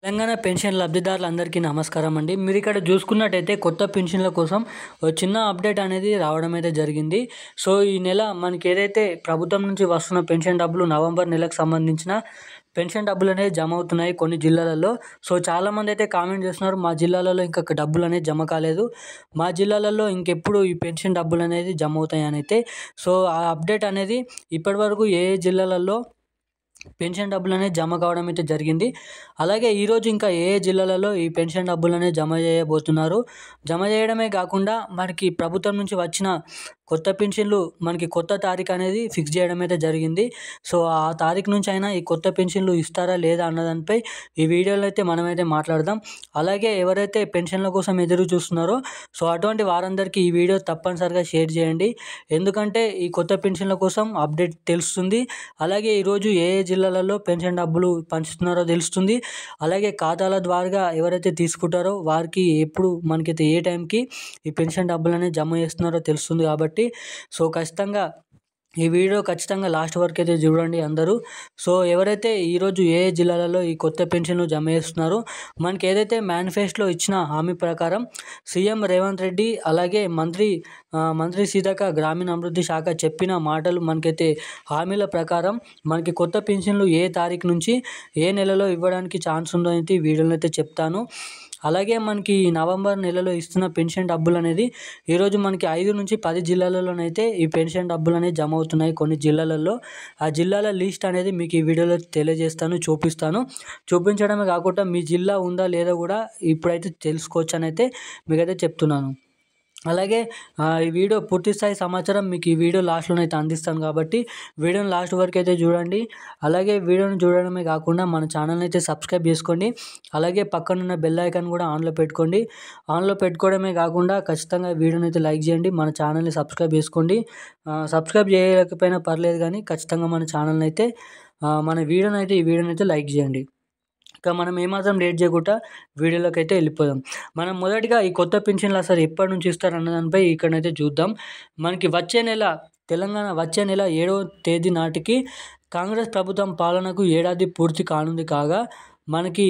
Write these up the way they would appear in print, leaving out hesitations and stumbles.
Telangana pension లబ్ధిదారులందరికీ నమస్కారం అండి. మీరు ఇక్కడ చూసుకున్నట్టయితే కొత్త పెన్షన్ల కోసం ఒక చిన్న అప్డేట్ అనేది రావడం అయితే జరిగింది. సో ఈ నెల మనకి ఏదైతే ప్రభుత్వం నుంచి వస్తున్న పెన్షన్ డబ్బులు నవంబర్ నెలకు సంబంధించిన పెన్షన్ డబ్బులు అనేది జమ అవుతున్నాయి కొన్ని జిల్లాలలో. సో చాలామంది అయితే కామెంట్ చేస్తున్నారు, మా జిల్లాలలో ఇంకా డబ్బులు అనేది జమ కాలేదు, మా జిల్లాలలో ఇంకెప్పుడు ఈ పెన్షన్ డబ్బులు అనేది జమ అవుతాయి అని అయితే. సో ఆ అప్డేట్ అనేది ఇప్పటివరకు ఏ ఏ జిల్లాలలో పెన్షన్ డబ్బులు అనేది జమ కావడం అయితే జరిగింది. అలాగే ఈరోజు ఇంకా ఏ ఏ జిల్లాలలో ఈ పెన్షన్ డబ్బులు అనేది జమ చేయబోతున్నారు. జమ చేయడమే కాకుండా మనకి ప్రభుత్వం నుంచి వచ్చిన కొత్త పెన్షన్లు మనకి కొత్త తారీఖు అనేది ఫిక్స్ చేయడం అయితే జరిగింది. సో ఆ తారీఖు నుంచి అయినా ఈ కొత్త పెన్షన్లు ఇస్తారా లేదా అన్నదానిపై ఈ వీడియోలో అయితే మనమైతే మాట్లాడదాం. అలాగే ఎవరైతే పెన్షన్ల కోసం ఎదురు చూస్తున్నారో సో అటువంటి వారందరికీ ఈ వీడియో తప్పనిసరిగా షేర్ చేయండి. ఎందుకంటే ఈ కొత్త పెన్షన్ల కోసం అప్డేట్ తెలుస్తుంది. అలాగే ఈరోజు ఏ ఏ జిల్లాలలో పెన్షన్ డబ్బులు పంచుతున్నారో తెలుస్తుంది. అలాగే ఖాతాల ద్వారా ఎవరైతే తీసుకుంటారో వారికి ఎప్పుడు మనకైతే ఏ టైంకి ఈ పెన్షన్ డబ్బులు అనేది జమ చేస్తున్నారో తెలుస్తుంది. కాబట్టి సో ఖచ్చితంగా ఈ వీడియో లాస్ట్ వరకు అయితే చూడండి అందరూ. సో ఎవరైతే ఈరోజు ఏ ఏ జిల్లాలలో ఈ కొత్త పెన్షన్లు జమ చేస్తున్నారో మనకి ఏదైతే మేనిఫెస్టోలో ఇచ్చిన హామీ ప్రకారం సీఎం రేవంత్ రెడ్డి అలాగే మంత్రి సీతక్క గ్రామీణాభివృద్ధి శాఖ చెప్పిన మాటలు మనకైతే హామీల ప్రకారం మనకి కొత్త పెన్షన్లు ఏ తారీఖు నుంచి ఏ నెలలో ఇవ్వడానికి ఛాన్స్ ఉందో అయితే ఈ వీడియోలో అయితే చెప్తాను. అలాగే మనకి నవంబర్ నెలలో ఇస్తున్న పెన్షన్ డబ్బులు అనేది ఈరోజు మనకి 5 నుంచి 10 జిల్లాలలోనైతే ఈ పెన్షన్ డబ్బులు అనేది జమ అవుతున్నాయి కొన్ని జిల్లాలలో. ఆ జిల్లాల లిస్ట్ అనేది మీకు ఈ వీడియోలో తెలియజేస్తాను, చూపించడమే కాకుండా మీ జిల్లా ఉందా లేదా కూడా ఇప్పుడైతే తెలుసుకోవచ్చు అని అయితే మీకైతే చెప్తున్నాను. అలాగే ఈ వీడియో పూర్తి స్థాయి సమాచారం మీకు ఈ వీడియో లాస్ట్లోనే అయితే అందిస్తాను కాబట్టి వీడియోని లాస్ట్ వరకు అయితే చూడండి. అలాగే వీడియోని చూడడమే కాకుండా మన ఛానల్ని అయితే సబ్స్క్రైబ్ చేసుకోండి. అలాగే పక్కనున్న బెల్ ఐకాన్ కూడా ఆన్లో పెట్టుకోండి. ఆన్లో పెట్టుకోవడమే కాకుండా ఖచ్చితంగా వీడియోని అయితే లైక్ చేయండి, మన ఛానల్ని సబ్స్క్రైబ్ చేసుకోండి. సబ్స్క్రైబ్ చేయలేకపోయినా పర్లేదు కానీ ఖచ్చితంగా మన ఛానల్ని అయితే ఈ వీడియోని అయితే లైక్ చేయండి. ఇక మనం ఏమాత్రం లేట్ చేయకుండా వీడియోలోకి అయితే వెళ్ళిపోదాం. మనం మొదటిగా ఈ కొత్త పెన్షన్లు అసలు ఎప్పటి నుంచి ఇస్తారు అన్న దానిపై ఇక్కడైతే చూద్దాం. మనకి తెలంగాణ వచ్చే నెల 7వ తేదీ నాటికి కాంగ్రెస్ ప్రభుత్వం పాలనకు ఏడాది పూర్తి కానుంది కాగా మనకి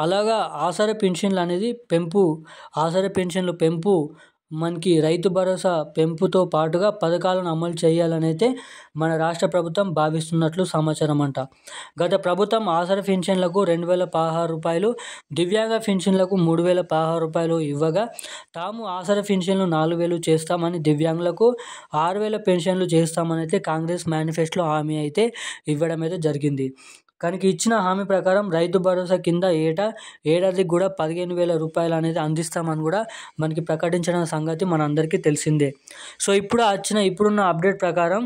అలాగా ఆసరా పెన్షన్లు పెంపు మనకి రైతు భరోసా పెంపుతో పాటుగా పథకాలను అమలు చేయాలని అయితే మన రాష్ట్ర ప్రభుత్వం భావిస్తున్నట్లు సమాచారం అంట. గత ప్రభుత్వం ఆసరా పెన్షన్లకు 2,016 రూపాయలు, దివ్యాంగ పెన్షన్లకు 3,016 రూపాయలు ఇవ్వగా తాము ఆసరా పెన్షన్లు 4,000 చేస్తామని, దివ్యాంగులకు 6,000 పెన్షన్లు చేస్తామని అయితే కాంగ్రెస్ మేనిఫెస్టోలో హామీ అయితే ఇవ్వడం అయితే జరిగింది. కానీ ఇచ్చిన హామీ ప్రకారం రైతు భరోసా కింద ఏడాదికి కూడా 15,000 రూపాయలు అనేది అందిస్తామని కూడా మనకి ప్రకటించిన సంగతి మనందరికీ తెలిసిందే. సో ఇప్పుడున్న అప్డేట్ ప్రకారం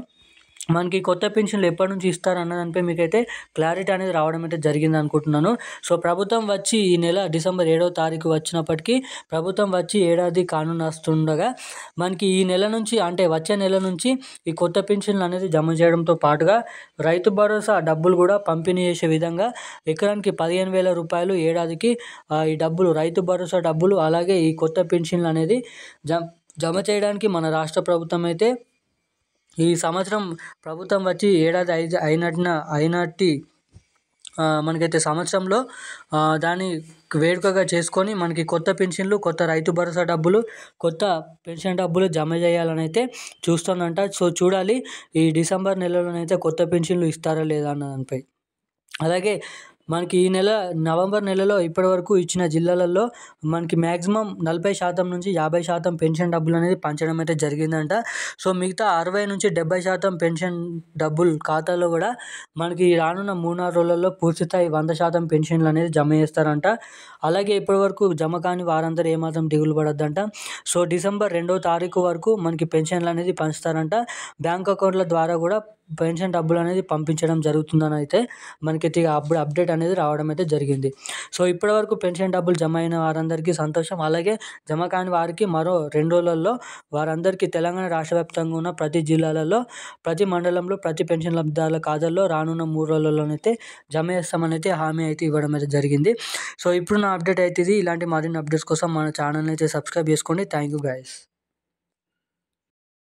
మనకి కొత్త పెన్షన్లు ఎప్పటి నుంచి ఇస్తారు అన్న దానిపై మీకైతే క్లారిటీ అనేది రావడం అయితే జరిగింది అనుకుంటున్నాను. సో ప్రభుత్వం వచ్చి ఈ నెల డిసెంబర్ 7వ తారీఖు వచ్చినప్పటికీ ప్రభుత్వం వచ్చి ఏడాది కానుండగా మనకి ఈ నెల నుంచి అంటే వచ్చే నెల నుంచి ఈ కొత్త పెన్షన్లు అనేది జమ చేయడంతో పాటుగా రైతు భరోసా డబ్బులు కూడా పంపిణీ చేసే విధంగా ఎకరానికి 15,000 రూపాయలు ఏడాదికి ఈ డబ్బులు రైతు భరోసా డబ్బులు అలాగే ఈ కొత్త పెన్షన్లు అనేది జమ చేయడానికి మన రాష్ట్ర ప్రభుత్వం అయితే ఈ సంవత్సరం ప్రభుత్వం వచ్చి ఏడాది అయినట్టి మనకైతే సంవత్సరంలో దాన్ని వేడుకగా చేసుకొని మనకి కొత్త పెన్షన్లు, కొత్త రైతు భరోసా డబ్బులు, కొత్త పెన్షన్ డబ్బులు జమ చేయాలని అయితే చూస్తుందంట. సో చూడాలి ఈ డిసెంబర్ నెలలోనైతే కొత్త పెన్షన్లు ఇస్తారా లేదా అన్న దానిపై. అలాగే మనకి ఈ నెల నవంబర్ నెలలో ఇప్పటివరకు ఇచ్చిన జిల్లాలలో మనకి మ్యాక్సిమం 40% నుంచి 50% పెన్షన్ డబ్బులు అనేది పంచడం అయితే జరిగిందంట. సో మిగతా 60 నుంచి 70% పెన్షన్ డబ్బులు ఖాతాలో కూడా మనకి రానున్న 3-4 రోజులలో పూర్తిస్థాయి 100% పెన్షన్లు అనేది జమ చేస్తారంట. అలాగే ఇప్పటివరకు జమ కాని వారందరూ ఏమాత్రం దిగులు పడొద్దంట. సో డిసెంబర్ 2వ తారీఖు వరకు మనకి పెన్షన్లు అనేది పంచుతారంట. బ్యాంక్ అకౌంట్ల ద్వారా కూడా పెన్షన్ డబ్బులు అనేది పంపించడం జరుగుతుందని అయితే మనకి అప్డేట్ అనేది రావడం అయితే జరిగింది. సో ఇప్పటివరకు పెన్షన్ డబ్బులు జమ అయిన వారందరికీ సంతోషం. అలాగే జమ కాని వారికి మరో 2 రోజులలో వారందరికీ తెలంగాణ రాష్ట్ర వ్యాప్తంగా ఉన్న ప్రతి జిల్లాలలో, ప్రతి మండలంలో, ప్రతి పెన్షన్ లబ్ధిదారుల ఖాతాల్లో రానున్న 3 రోజులలోనైతే జమ చేస్తామని అయితే హామీ అయితే ఇవ్వడం అయితే జరిగింది. సో ఇప్పుడున్న అప్డేట్ అయితే ఇది. ఇలాంటి మరిన్ని అప్డేట్స్ కోసం మన ఛానల్ని అయితే సబ్స్క్రైబ్ చేసుకోండి. Thank you guys.